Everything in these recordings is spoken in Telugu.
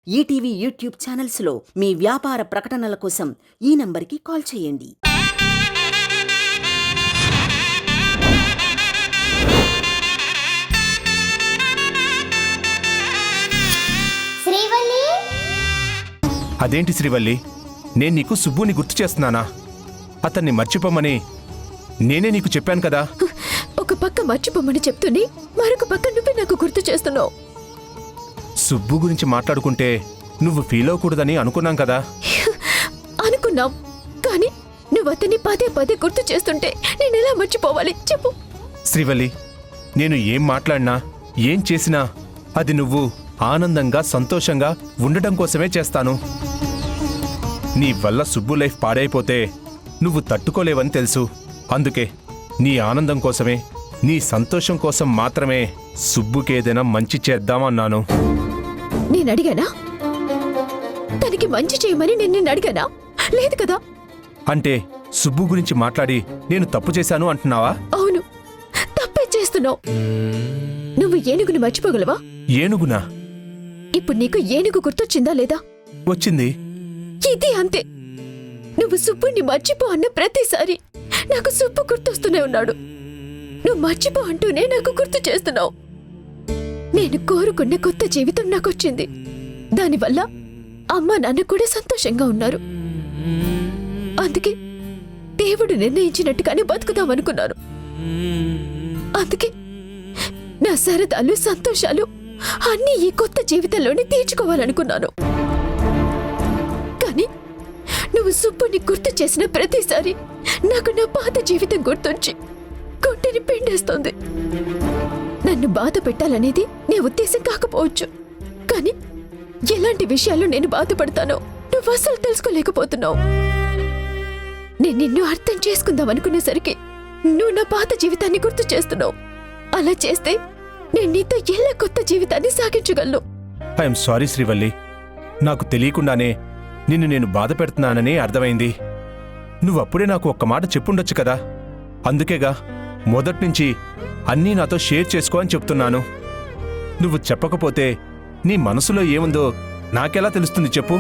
ఈటీవీ యూట్యూబ్ ఛానల్స్లో మీ వ్యాపార ప్రకటనల కోసం ఈ నంబర్కి కాల్ చేయండి. శ్రీవల్లి, అదేంటి శ్రీవల్లి, నేను నీకు సుబ్బుని గుర్తు చేస్తున్నానా? అతన్ని మర్చిపోమని నేనే నీకు చెప్పాను కదా. ఒక పక్క మర్చిపోమని చెప్తూనే మరొక పక్క నువ్వే నాకు గుర్తు చేస్తున్నావు. సుబ్బు గురించి మాట్లాడుకుంటే నువ్వు ఫీల్ అవ్వకూడదని అనుకున్నాం కదా. అనుకున్నాం, కానీ నువ్వు అతన్ని పదే పదే గుర్తు చేస్తుంటే నేను ఎలా మర్చిపోవాలి చెప్పు. శ్రీవల్లి, నేను ఏం మాట్లాడినా ఏం చేసినా అది నువ్వు ఆనందంగా సంతోషంగా ఉండటం కోసమే చేస్తాను. నీ వల్ల సుబ్బు లైఫ్ పాడైపోతే నువ్వు తట్టుకోలేవని తెలుసు. అందుకే నీ ఆనందం కోసమే, నీ సంతోషం కోసం మాత్రమే సుబ్బుకేదైనా మంచి చేద్దామన్నాను. నేను అడిగానా? తనకి మంచి చేయమని నేను నిన్ను అడిగానా? లేదు కదా. అంటే సుబ్బు గురించి మాట్లాడి నేను తప్పు చేశాను అంటున్నావా? అవును, తప్పే చేస్తున్నావు. నువ్వు ఏనుగుని మర్చిపోగలవా? ఏనుగునా? ఇప్పుడు నీకు ఏనుగు గుర్తొచ్చిందా లేదా? వచ్చింది. ఇది అంతే. నువ్వు సుబ్బుని మర్చిపో అన్న ప్రతిసారి నాకు సుబ్బు గుర్తొస్తూనే ఉన్నాడు. నువ్వు మర్చిపో అంటూనే నాకు గుర్తు చేస్తున్నావు. నేను కోరుకున్న కొత్త జీవితం నాకొచ్చింది. దానివల్ల అమ్మ నాన్న కూడా సంతోషంగా ఉన్నారు. అందుకే దేవుడు నిర్ణయించినట్టుగానే బతుకుదామనుకున్నాను. అందుకే నా సరదాలు సంతోషాలు అన్నీ ఈ కొత్త జీవితంలోనే తీర్చుకోవాలనుకున్నాను. కానీ నువ్వు సుబ్బుని గుర్తు చేసిన ప్రతిసారి నాకు నా పాత జీవితం గుర్తొచ్చి గుండెని పిండేస్తోంది. నన్ను బాధ పెట్టాలనేది నీ ఉద్దేశం కాకపోవచ్చు, కానీ ఎలాంటి విషయాల్లో నేను బాధపడతానో నువ్వు అసలు తెలుసుకోలేకపోతున్నావు. నేను నిన్ను అర్థం చేసుకుందాం అనుకునేసరికి నువ్వు నా పాత జీవితాన్ని గుర్తు చేస్తున్నావు. అలా చేస్తే నేను నీతో ఎలా కొత్త జీవితాన్ని సాగించగలను? ఐఎమ్ సారీ శ్రీవల్లి, నాకు తెలియకుండానే నిన్ను నేను బాధ పెడుతున్నానని అర్థమైంది. నువ్వప్పుడే నాకు ఒక్క మాట చెప్పుండొచ్చు కదా. అందుకేగా మొదట్నుంచి అన్నీ నాతో షేర్ చేసుకో అని చెప్తున్నాను. నువ్వు చెప్పకపోతే నీ మనసులో ఏముందో నాకెలా తెలుస్తుంది చెప్పు?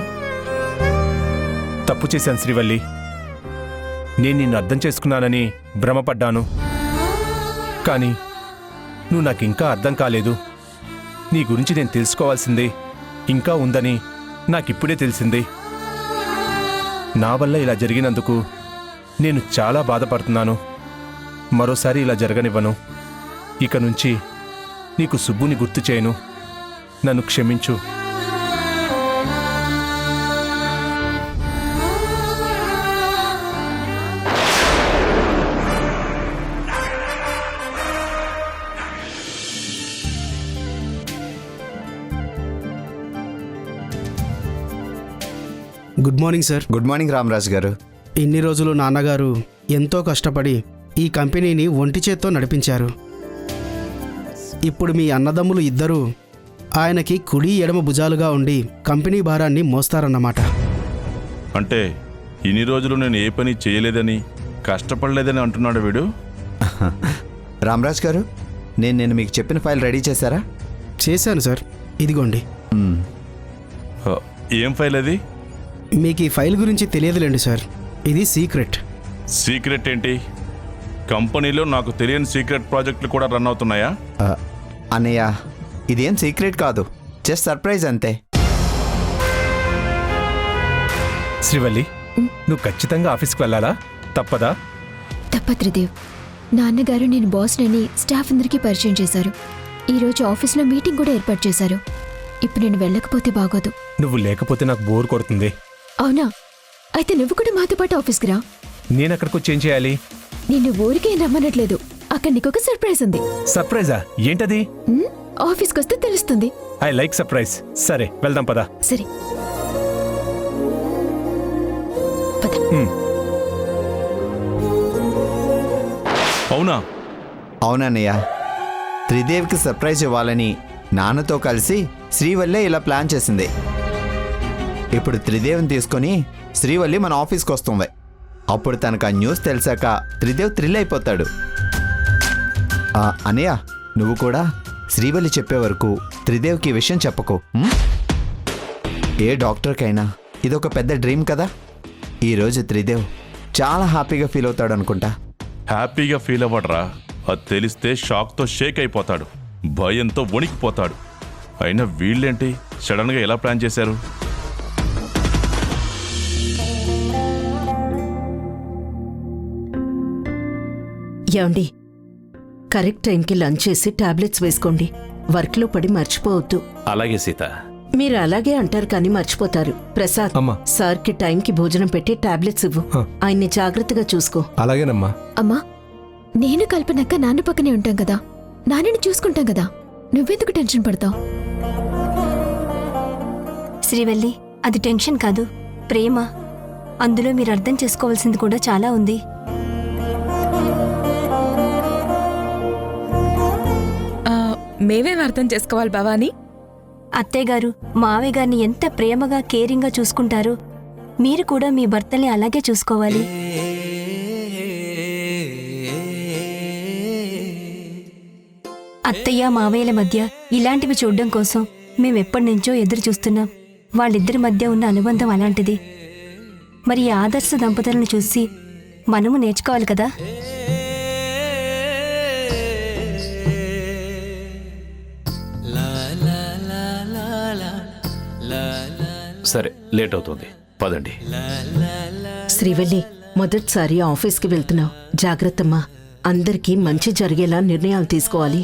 తప్పు చేశాను శ్రీవల్లి. నేను నిన్ను అర్థం చేసుకున్నానని భ్రమపడ్డాను. కానీ నువ్వు నాకింకా అర్థం కాలేదు. నీ గురించి నేను తెలుసుకోవాల్సింది ఇంకా ఉందని నాకిప్పుడే తెలిసింది. నా వల్ల ఇలా జరిగినందుకు నేను చాలా బాధపడుతున్నాను. మరోసారి ఇలా జరగనివ్వను. ఇక నుంచి నీకు సుబ్బుని గుర్తు చేయను. నన్ను క్షమించు. Good morning sir. Good morning Ramaraju గారు. ఇన్ని రోజులు నాన్నగారు ఎంతో కష్టపడి ఈ కంపెనీని ఒంటి చేత్తో నడిపించారు. ఇప్పుడు మీ అన్నదమ్ములు ఇద్దరూ ఆయనకి కుడి ఎడమ భుజాలుగా ఉండి కంపెనీ భారాన్ని మోస్తారన్నమాట. అంటే ఇన్ని రోజులు నేను ఏ పని చేయలేదని కష్టపడలేదని అంటున్నాడు వీడు. రామరాజు గారు, నేను మీకు చెప్పిన ఫైల్ రెడీ చేశారా? చేశాను సార్, ఇదిగోండి. ఏం ఫైల్ అది? మీకు ఈ ఫైల్ గురించి తెలియదులేండి సార్, ఇది సీక్రెట్. సీక్రెట్ ఏంటి? కంపెనీలో నాకు తెలియని సీక్రెట్ ప్రాజెక్టులు కూడా రన్ అవుతున్నాయా? అన్నయ్య, ఇదేం సీక్రెట్ కాదు, జస్ట్ సర్ప్రైజ్ అంతే. శ్రీవల్లి, నువ్వు ఖచ్చితంగా ఆఫీస్కి వెళ్ళాలా? తప్పదా? తప్పత్రిదేవ్, నాన్నగారు నేను బాస్నని స్టాఫ్ అందరికీ పరిచయం చేశారు. ఈరోజు ఆఫీస్లో మీటింగ్ కూడా ఏర్పాటు చేశారు. ఇప్పుడు నేను వెళ్ళకపోతే బాగోదు. నువ్వు లేకపోతే నాకు బోర్ కొడుతుంది. అవునా? అయితే నువ్వు కూడా మాతో పాటు ఆఫీస్కి రా. నేను అక్కడికి వచ్చి ఏం చేయాలి? నిన్ను ఊరికే రమ్మనట్లేదు, అక్కడ నీకొక సర్ప్రైజ్ ఉంది. సర్ప్రైజా? ఏంటది? ఆఫీస్కి వస్తే తెలుస్తుంది. I like surprise. సరే వెళ్దాం పదా. సరే పద. అవునా? అవునన్నయ్య, త్రిదేవ్కి సర్ప్రైజ్ ఇవ్వాలని నాన్నతో కలిసి శ్రీవల్లే ఇలా ప్లాన్ చేసింది. ఇప్పుడు త్రిదేవ్ని తీసుకొని శ్రీవల్లి మన ఆఫీస్కి వస్తుంది. అప్పుడు తనకు ఆ న్యూస్ తెలిసాక త్రిదేవ్ థ్రిల్ అయిపోతాడు. అన్నయ్య, నువ్వు కూడా శ్రీవల్లి చెప్పే వరకు త్రిదేవ్కి ఈ విషయం చెప్పకు. ఏ డాక్టర్కైనా ఇదొక పెద్ద డ్రీమ్ కదా. ఈరోజు త్రిదేవ్ చాలా హ్యాపీగా ఫీల్ అవుతాడు అనుకుంటా. హ్యాపీగా ఫీల్ అవ్వడరా, అది తెలిస్తే షాక్తో షేక్ అయిపోతాడు, భయంతో వణికిపోతాడు. అయినా వీళ్ళేంటి సడన్గా ఎలా ప్లాన్ చేశారు? ఏమండి, కరెక్ట్ టైంకి లంచ్ చేసి టాబ్లెట్స్ వేసుకోండి. వర్క్లో పడి మర్చిపోవద్దు. అలాగే సీత. మీరు అలాగే అంటారు కానీ మర్చిపోతారు. ప్రసాద్, అమ్మా. సార్కి టైంకి భోజనం పెట్టి టాబ్లెట్స్ ఇవ్వు. ఆయన్ని జాగ్రత్తగా చూసుకో. అలాగేనమ్మా. అమ్మా, నేను కల్పనక్క నాన్న పక్కనే ఉంటాం కదా, నాన్నని చూసుకుంటాం కదా, నువ్వెందుకు టెన్షన్ పడతావు? శ్రీవల్లి, అది టెన్షన్ కాదు, ప్రేమ. అందులో మీరు అర్థం చేసుకోవాల్సింది కూడా చాలా ఉంది. మేమేం అర్థం చేసుకోవాలి భవానీ? అత్తయ్య గారు మావయ్య గారిని ఎంత ప్రేమగా కేరింగ్గా చూసుకుంటారో మీరు కూడా మీ భర్తల్ని అలాగే చూసుకోవాలి. అత్తయ్య మావయ్యల మధ్య ఇలాంటివి చూడడం కోసం మేమెప్పటి నుంచో ఎదురు చూస్తున్నాం. వాళ్ళిద్దరి మధ్య ఉన్న అనుబంధం అలాంటిది. మరి ఈ ఆదర్శ దంపతులను చూసి మనము నేర్చుకోవాలి కదా. సరే, లేట్ అవుతుంది, పదండి. శ్రీవల్లి, మొదటిసారి ఆఫీస్కి వెళ్తున్నావు, జాగ్రత్తమ్మా. అందరికీ మంచి జరిగేలా నిర్ణయాలు తీసుకోవాలి.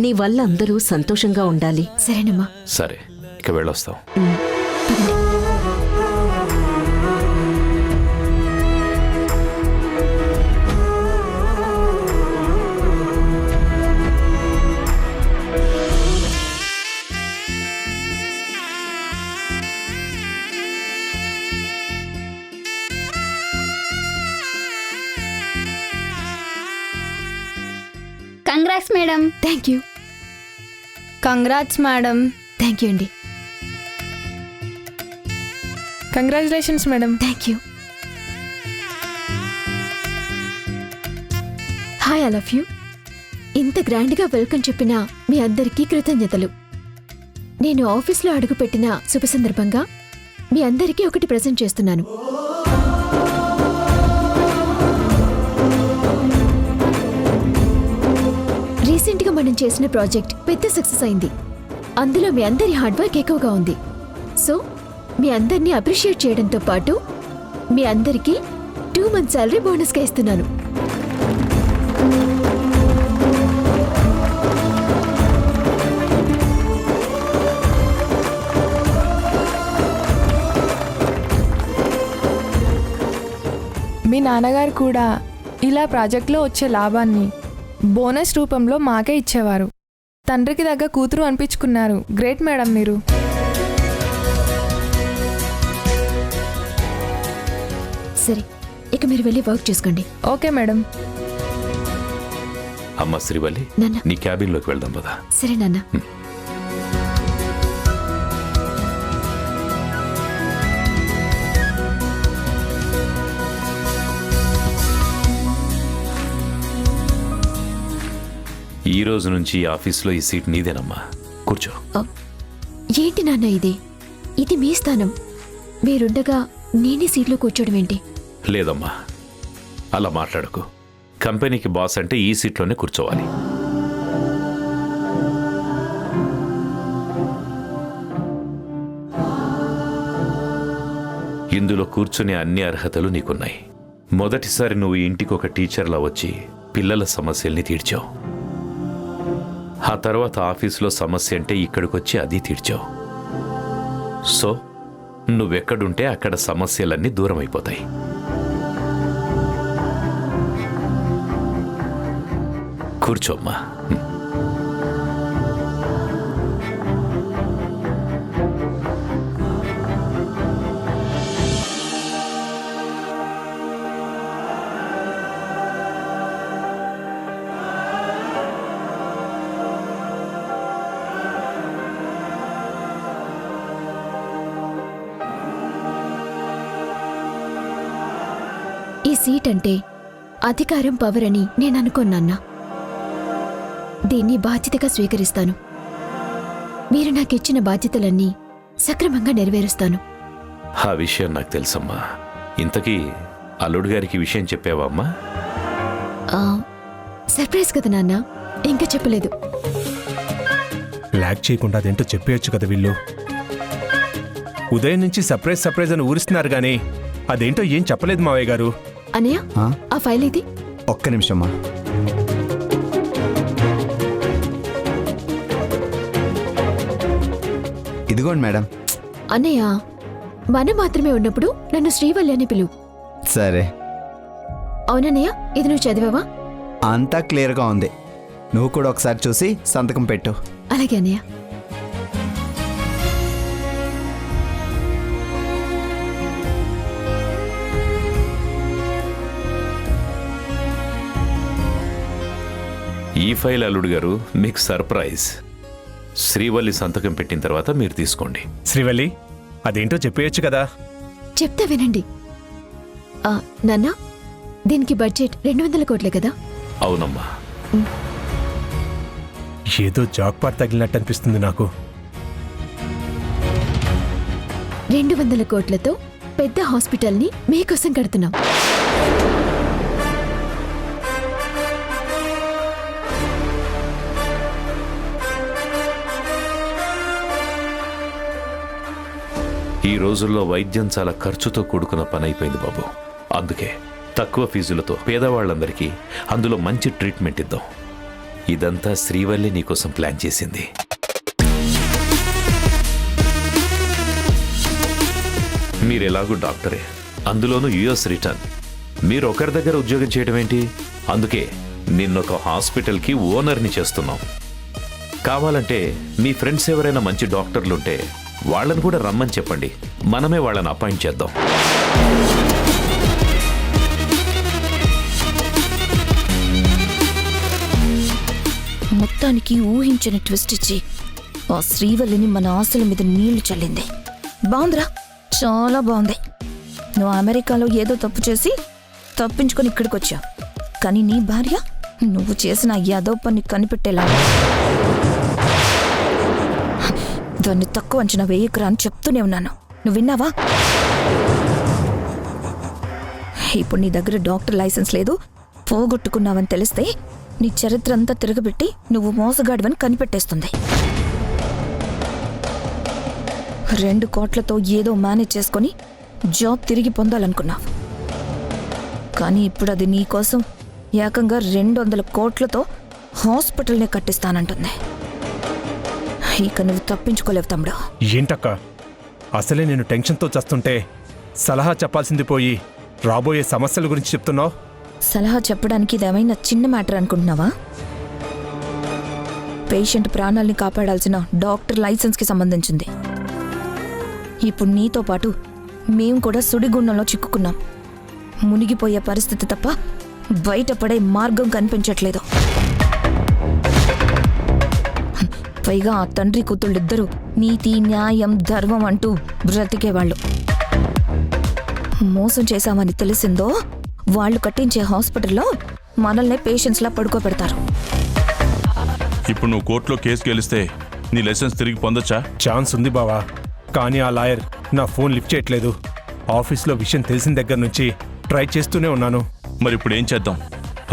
నీ వల్ల అందరూ సంతోషంగా ఉండాలి. సరేనమ్మా. సరే, ఇక వెళ్ళొస్తాం. Congrats madam. Thank you. Congrats madam. Thank you అండి. Congratulations madam. Thank you. Hi, I love you. ఇంత గ్రాండ్గా వెల్కమ్ చెప్పిన మీ అందరికీ కృతజ్ఞతలు. నేను ఆఫీస్లో అడుగుపెట్టిన శుభ సందర్భంగా మీ అందరికీ ఒకటి ప్రెజెంట్ చేస్తున్నాను. రీసెంట్గా మనం చేసిన ప్రాజెక్ట్ పెద్ద సక్సెస్ అయింది. అందులో మీ అందరి హార్డ్ వర్క్ ఎక్కువగా ఉంది. సో మీ అందరినీ అప్రిషియేట్ చేయడంతో పాటు మీ అందరికీ 2 months శాలరీ బోనస్గా ఇస్తున్నాను. మీ నాన్నగారు కూడా ఇలా ప్రాజెక్ట్లో వచ్చే లాభాన్ని బోనస్ రూపంలో మాకే ఇచ్చేవారు. తండ్రికి దగ్గర కూతురు అనిపించుకున్నారు. గ్రేట్ మేడం మీరు. సరే, ఇక మీరు వెళ్ళి వర్క్ చేసుకోండి. Okay madam. అమ్మ శ్రీవల్లి, నాన్న. నీ క్యాబిన్లోకి వెళ్దాం పదా. సరే నాన్న. ఈ రోజు నుంచి ఈ ఆఫీస్లో ఈ సీట్ నీదేనమ్మా, కూర్చో. ఏంటి నాన్న ఇది? ఇది మీ స్థానం. మీరుండగా నేనే సీట్లో కూర్చోవడం ఏంటి? లేదమ్మా, అలా మాట్లాడకు. కంపెనీకి బాస్ అంటే ఈ సీట్లోనే కూర్చోవాలి. ఇందులో కూర్చునే అన్ని అర్హతలు నీకున్నాయి. మొదటిసారి నువ్వు ఇంటికి ఒక టీచర్లా వచ్చి పిల్లల సమస్యల్ని తీర్చావు. ఆ తర్వాత ఆఫీసులో సమస్య అంటే ఇక్కడికొచ్చి అది తీర్చావు. సో నువ్వెక్కడుంటే అక్కడ సమస్యలన్నీ దూరం అయిపోతాయి. కూర్చోమ్మా. ఈ సీట్ అంటే అధికారం, పవర్ అని నేను అనుకున్నాన్నా. దీన్ని బాధ్యతగా స్వీకరిస్తాను. మీరు నాకిచ్చిన బాధ్యతలన్నీ సక్రమంగా నెరవేరుస్తాను. ఆ విషయం నాకు తెలుసమ్మా. ఇంతకీ అల్లుడు గారికి విషయం చెప్పావా అమ్మా? ఆ, సర్ప్రైజ్ కదా నాన్న, ఇంకా చెప్పలేదు. లాగ్ చేయకుండా అదేంటో చెప్పేయచ్చు కదా వీళ్ళు. ఉదయం నుంచి సర్ప్రైజ్ అని ఊరిస్తున్నారు గానీ అదేంటో ఏం చెప్పలేదు మావయ్య గారు. అన్నయ్య, ఆ? ఆ ఫైల్ ఇది. ఒక్క నిమిషమ్మా. ఇదిగోండి మేడం. అన్నయ్య, మనం మాత్రమే ఉన్నప్పుడు నన్ను శ్రీవల్లి అని పిలువు. సరే, అవునన్నయ్య, ఇది నువ్వు చదివావా? అంతా క్లియర్గా ఉంది. నువ్వు కూడా ఒకసారి చూసి సంతకం పెట్టు. అలాగే అన్నయ్య. ఈ ఫైల్ అల్లుడు గారు మీకు సర్ప్రైజ్. శ్రీవల్లి సంతకం పెట్టిన తర్వాత మీరు తీసుకోండి. శ్రీవల్లి, అదేంటో చెప్పేయచ్చు కదా. చెప్తా వినండి. నాన్న, దీనికి బడ్జెట్ 200 కోట్లే కదా? అవునమ్మా. ఏదో జాక్పాట్ తగిలినట్టు అనిపిస్తుంది నాకు. 200 కోట్లతో పెద్ద హాస్పిటల్ని మీకోసం కడుతున్నాం. ఈ రోజుల్లో వైద్యం చాలా ఖర్చుతో కూడుకున్న పని అయిపోయింది బాబు. అందుకే తక్కువ ఫీజులతో పేదవాళ్ళందరికీ అందులో మంచి ట్రీట్మెంట్ ఇద్దాం. ఇదంతా శ్రీవల్లి నీకోసం ప్లాన్ చేసింది. మీరెలాగూ డాక్టరే, అందులోనూ యుఎస్ రిటర్న్. మీరు ఒకరి దగ్గర ఉద్యోగం చేయడం ఏంటి? అందుకే నిన్నొక హాస్పిటల్కి ఓనర్ని చేస్తున్నాం. కావాలంటే మీ ఫ్రెండ్స్ ఎవరైనా మంచి డాక్టర్లుంటే వాళ్ళని కూడా రమ్మని చెప్పండి. మనమే వాళ్ళని అపాయింట్ చేద్దాం. మొత్తానికి ఊహించని ట్విస్ట్ ఇచ్చి ఆ శ్రీవల్లిని మన ఆశల మీద నీళ్లు చల్లింది. బాగుందిరా, చాలా బాగుంది. నువ్వు అమెరికాలో ఏదో తప్పు చేసి తప్పించుకొని ఇక్కడికి వచ్చావు. కానీ నీ భార్య నువ్వు చేసిన యాదో పని కనిపెట్టేలా దాన్ని తక్కువ అంచనా వేయకురా అని చెప్తూనే ఉన్నాను. నువ్వు విన్నావా? ఇప్పుడు నీ దగ్గర డాక్టర్ లైసెన్స్ లేదు, పోగొట్టుకున్నావని తెలిస్తే నీ చరిత్ర అంతా తిరగబెట్టి నువ్వు మోసగాడివని కనిపెట్టేస్తుంది. 2 కోట్లతో ఏదో మేనేజ్ చేసుకొని జాబ్ తిరిగి పొందాలనుకున్నావు. కానీ ఇప్పుడు అది నీకోసం ఏకంగా 200 కోట్లతో హాస్పిటల్నే కట్టిస్తానంటుంది. ఇక నువ్వు తప్పించుకోలేవు తమ్ముడు. ఏంటక్క, అసలే నేను టెన్షన్తో చస్తుంటే సలహా చెప్పాల్సింది పోయి రాబోయే సమస్యల గురించి చెప్తున్నావు. సలహా చెప్పడానికి ఇదేమైనా చిన్న మ్యాటర్ అనుకుంటున్నావా? పేషెంట్ ప్రాణాల్ని కాపాడాల్సిన డాక్టర్ లైసెన్స్కి సంబంధించింది. ఇప్పుడు నీతో పాటు మేము కూడా సుడిగుండంలో చిక్కుకున్నాం. మునిగిపోయే పరిస్థితి తప్ప బయటపడే మార్గం కనిపించట్లేదు. పైగా ఆ తండ్రి కూతుళ్ళిద్దరూ నీతి, న్యాయం, ధర్మం అంటూ బ్రతికేవాళ్ళు. మోసం చేశామని తెలిసిందో వాళ్ళు కట్టించే హాస్పిటల్లో మనల్నే పేషెంట్స్లా పడుకోబెడతారు. ఇప్పుడు నువ్వు కోర్టులో కేసు గెలిస్తే నీ లైసెన్స్ తిరిగి పొందొచ్చా? ఛాన్స్ ఉంది బావా, కానీ ఆ లాయర్ నా ఫోన్ లిఫ్ట్ చేయట్లేదు. ఆఫీస్లో విషయం తెలిసిన దగ్గర నుంచి ట్రై చేస్తూనే ఉన్నాను. మరి ఇప్పుడు ఏం చేద్దాం?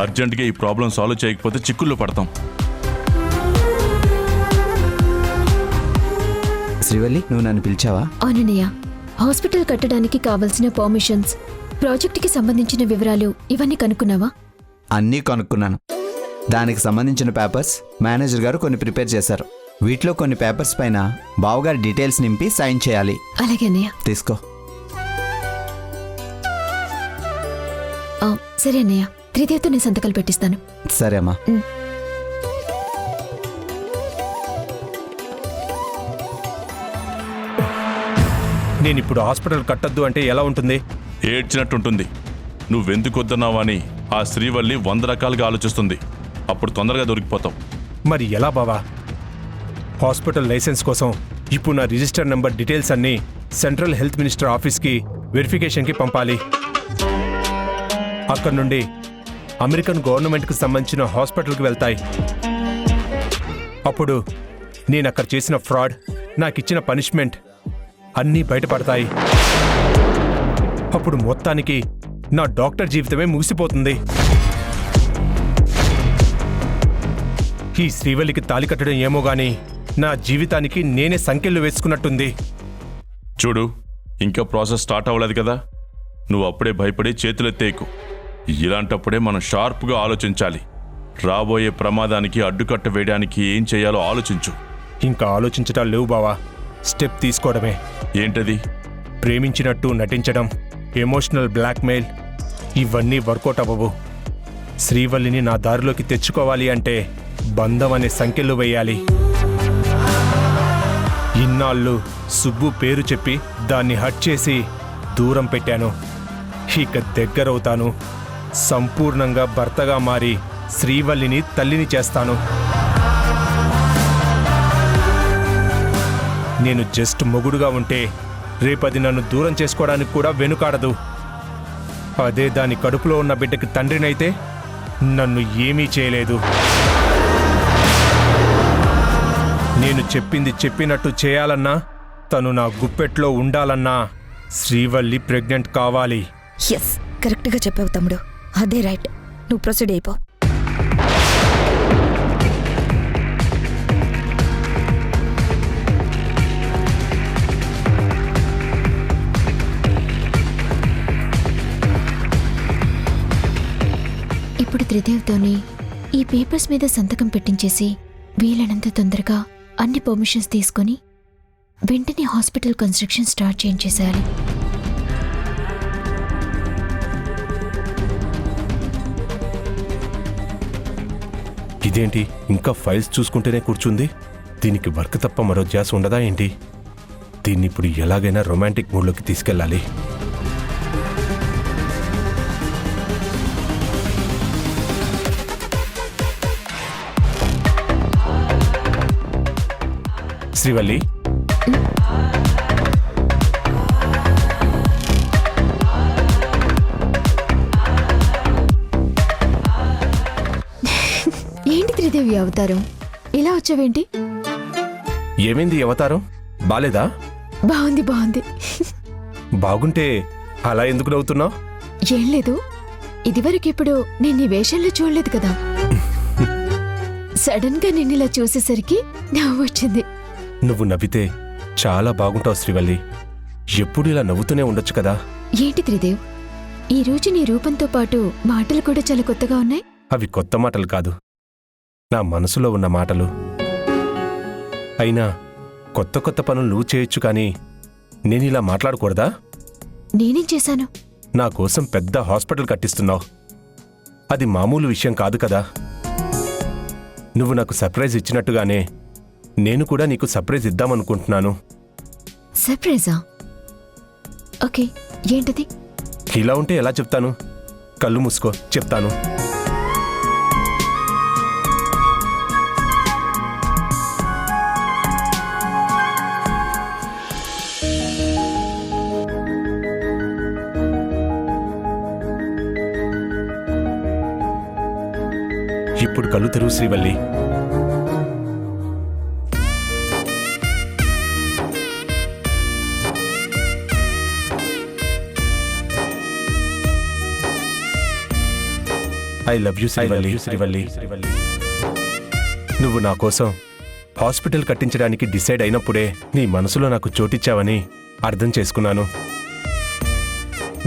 అర్జెంటుగా ఈ ప్రాబ్లం సాల్వ్ చేయకపోతే చిక్కుల్లో పడతాం. శ్రీవల్లి, నువ్వు నన్ను పిలిచావా? అవునన్నయ్య, హాస్పిటల్ కట్టడానికి కావలసిన పర్మిషన్స్, ప్రాజెక్టుకి సంబంధించిన వివరాలు ఇవన్నీ కనుక్కున్నావా? అన్నీ కనుక్కున్నాను. దానికి సంబంధించిన పేపర్స్ మేనేజర్ గారు కొన్ని ప్రిపేర్ చేశారు. వీటిలో కొన్ని పేపర్స్ పైన బావగారి డీటెయిల్స్ నింపి సైన్ చేయాలి. అలాగే అన్నయ్య. తీసుకో. సరే అన్నయ్య, త్రిదేవ్తో నేను సంతకాలు పెట్టిస్తాను. సరే అమ్మా. నేనిప్పుడు హాస్పిటల్ కట్టొద్దు అంటే ఎలా ఉంటుంది? ఏడ్చినట్టుంటుంది. నువ్వెందుకు వద్దన్నావని ఆ శ్రీవల్లి 100 రకాలుగా ఆలోచిస్తుంది. అప్పుడు తొందరగా దొరికిపోతావు. మరి ఎలా బావా? హాస్పిటల్ లైసెన్స్ కోసం ఇప్పుడు నా రిజిస్టర్ నెంబర్ డీటెయిల్స్ అన్నీ సెంట్రల్ హెల్త్ మినిస్టర్ ఆఫీస్కి వెరిఫికేషన్కి పంపాలి. అక్కడ నుండి అమెరికన్ గవర్నమెంట్కి సంబంధించిన హాస్పిటల్కి వెళ్తాయి. అప్పుడు నేను అక్కడ చేసిన ఫ్రాడ్, నాకిచ్చిన పనిష్మెంట్ అన్నీ బయటపడతాయి. అప్పుడు మొత్తానికి నా డాక్టర్ జీవితమే ముగిసిపోతుంది. ఈ శ్రీవల్లికి తాళి కట్టడం ఏమో గాని నా జీవితానికి నేనే సంకెళ్ళు వేసుకున్నట్టుంది. చూడు, ఇంకా ప్రాసెస్ స్టార్ట్ అవ్వలేదు కదా, నువ్వు అప్పుడే భయపడి చేతులెత్తేయకు. ఇలాంటప్పుడే మనం షార్ప్గా ఆలోచించాలి. రాబోయే ప్రమాదానికి అడ్డుకట్ట వేయడానికి ఏం చేయాలో ఆలోచించు. ఇంకా ఆలోచించటాలు లేవు బావా, స్టెప్ తీసుకోవడమే. ఏంటది? ప్రేమించినట్టు నటించడం, ఎమోషనల్ బ్లాక్మెయిల్, ఇవన్నీ వర్కౌట్ అవ్వవు. శ్రీవల్లిని నా దారిలోకి తెచ్చుకోవాలి అంటే బంధం అనే సంఖ్యలు వేయాలి. ఇన్నాళ్ళు సుబ్బు పేరు చెప్పి దాన్ని హట్ చేసి దూరం పెట్టాను. ఇక దగ్గరవుతాను. సంపూర్ణంగా భర్తగా మారి శ్రీవల్లిని తల్లిని చేస్తాను. నేను జస్ట్ మొగుడుగా ఉంటే రేపది నన్ను దూరం చేసుకోవడానికి కూడా వెనుకాడదు. అదే దాని కడుపులో ఉన్న బిడ్డకి తండ్రినైతే నన్ను ఏమీ చేయలేదు. నేను చెప్పింది చెప్పినట్టు చేయాలన్నా, తను నా గుప్పెట్లో ఉండాలన్నా శ్రీవల్లి ప్రెగ్నెంట్ కావాలి. ఎస్, కరెక్ట్గా చెప్పావు తమ్ముడు. అదే రైట్. నువ్వు ప్రొసీడ్ అయిపో. ఇప్పుడు త్రిదేవ్తోని ఈ పేపర్స్ మీద సంతకం పెట్టించేసి వీలైనంత తొందరగా అన్ని పర్మిషన్స్ తీసుకొని వెంటనే హాస్పిటల్ కన్స్ట్రక్షన్ స్టార్ట్ చేయించేసేయాలి. ఇదేంటి ఇంకా ఫైల్స్ చూసుకుంటూనే కూర్చుంది? దీనికి వర్క్ తప్ప మరో ధ్యాస ఉండదా ఏంటి? దీన్ని ఇప్పుడు ఎలాగైనా రొమాంటిక్ మూడ్లోకి తీసుకెళ్ళాలి. శ్రీవల్లి, ఏంటి త్రిదేవి అవతారం? ఇలా వచ్చావేంటి? ఏమైంది అవతారం? బాలేదా? బాగుంది బాగుంది. బాగుంటే అలా ఎందుకు నవ్వుతున్నావు? ఏం లేదు, ఇదివరకెప్పుడు నేను నీ వేషంలో చూడలేదు కదా. సడన్ గా నిన్ను ఇలా చూసేసరికి నవ్వు వచ్చింది. నువ్వు నవ్వితే చాలా బాగుంటావు శ్రీవల్లి. ఎప్పుడు ఇలా నవ్వుతూనే ఉండొచ్చు కదా. ఏంటి త్రిదేవ్, ఈ రోజు నీ రూపంతో పాటు మాటలు కూడా చాలా కొత్తగా ఉన్నాయి. అవి కొత్త మాటలు కాదు, నా మనసులో ఉన్న మాటలు. అయినా కొత్త కొత్త పనులు నువ్వు చేయొచ్చు కానీ నేను ఇలా మాట్లాడకూడదా? నేనేం చేశాను? నా కోసం పెద్ద హాస్పిటల్ కట్టిస్తున్నావు. అది మామూలు విషయం కాదు కదా. నువ్వు నాకు సర్ప్రైజ్ ఇచ్చినట్టుగానే నేను కూడా నీకు సర్ప్రైజ్ ఇద్దామనుకుంటున్నాను. సర్ప్రైజా? ఓకే, ఏంటది? ఇలా ఉంటే ఎలా చెప్తాను? కళ్ళు మూసుకో, చెప్తాను. ఇప్పుడు కళ్ళు తెరువు Srivalli. I love you Srivalli. నువ్వు నా కోసం హాస్పిటల్ కట్టించడానికి డిసైడ్ అయినప్పుడే నీ మనసులో నాకు చోటిచ్చావని అర్థం చేసుకున్నాను.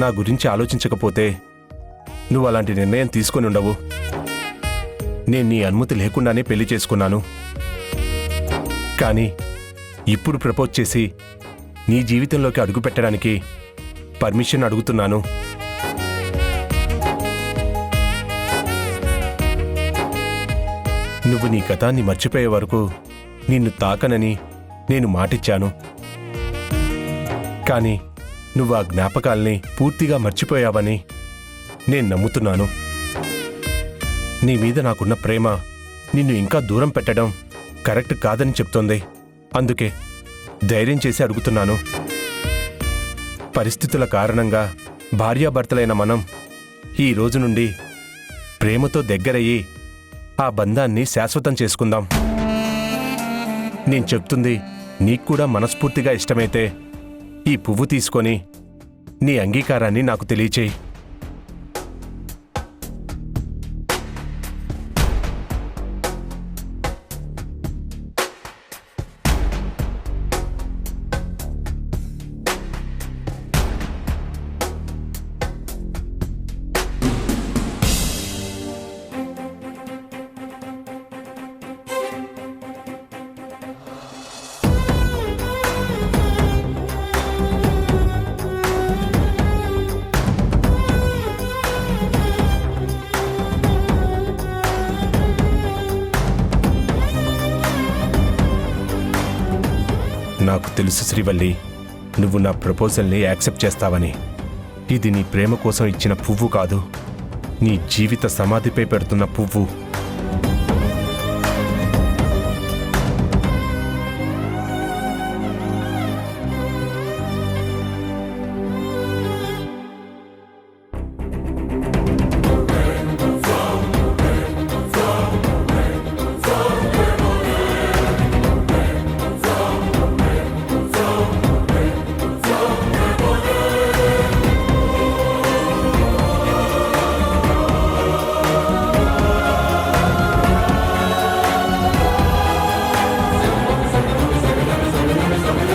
నా గురించి ఆలోచించకపోతే నువ్వు అలాంటి నిర్ణయం తీసుకొని ఉండవు. నేను నీ అనుమతి లేకుండానే పెళ్లి చేసుకున్నాను. కానీ ఇప్పుడు ప్రపోజ్ చేసి నీ జీవితంలోకి అడుగుపెట్టడానికి పర్మిషన్ అడుగుతున్నాను. నువ్వు నీ గతాన్ని మర్చిపోయే వరకు నిన్ను తాకనని నేను మాటిచ్చాను. కానీ నువ్వు ఆ జ్ఞాపకాల్ని పూర్తిగా మర్చిపోయావని నేను నమ్ముతున్నాను. నీ మీద నాకున్న ప్రేమ నిన్ను ఇంకా దూరం పెట్టడం కరెక్ట్ కాదని చెప్తోంది. అందుకే ధైర్యం చేసి అడుగుతున్నాను. పరిస్థితుల కారణంగా భార్యాభర్తలైన మనం ఈ రోజు నుండి ప్రేమతో దగ్గరయ్యి ఆ బంధాన్ని శాశ్వతం చేసుకుందాం. నేను చెప్తుంది నీకు కూడా మనస్ఫూర్తిగా ఇష్టమైతే ఈ పువ్వు తీసుకొని నీ అంగీకారాన్ని నాకు తెలియచేయి. నాకు తెలుసు శ్రీవల్లి, నువ్వు నా ప్రపోజల్ని యాక్సెప్ట్ చేస్తావని. ఇది నీ ప్రేమ కోసం ఇచ్చిన పువ్వు కాదు, నీ జీవిత సమాధిపై పెడుతున్న పువ్వు.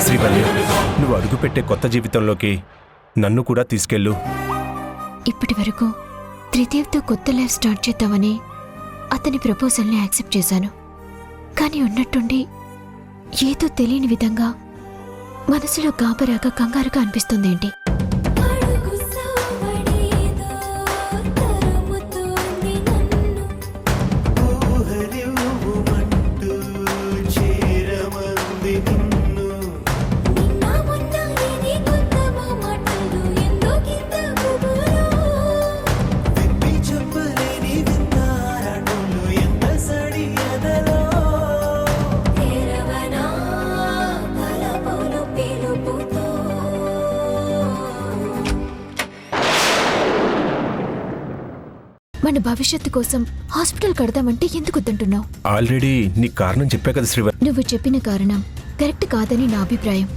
శ్రీవల్లి, నువ్వు అడుగుపెట్టే కొత్త జీవితంలోకి నన్ను కూడా తీసుకెళ్ళు. ఇప్పటి వరకు త్రిదేవ్తో కొత్త లైఫ్ స్టార్ట్ చేద్దామని అతని ప్రపోజల్ని యాక్సెప్ట్ చేశాను. కానీ ఉన్నట్టుండి ఏదో తెలియని విధంగా మనసులో గాబరాగా కంగారుగా అనిపిస్తుందేంటి? మన భవిష్యత్తు కోసం హాస్పిటల్ కడదామంటే ఎందుకు వద్దంటున్నావు? ఆల్రెడీ నీ కారణం చెప్పా కదా శ్రీవల్లి. నువ్వు చెప్పిన కారణం కరెక్ట్ కాదని నా అభిప్రాయం.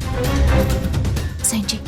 సైన్ చెయ్.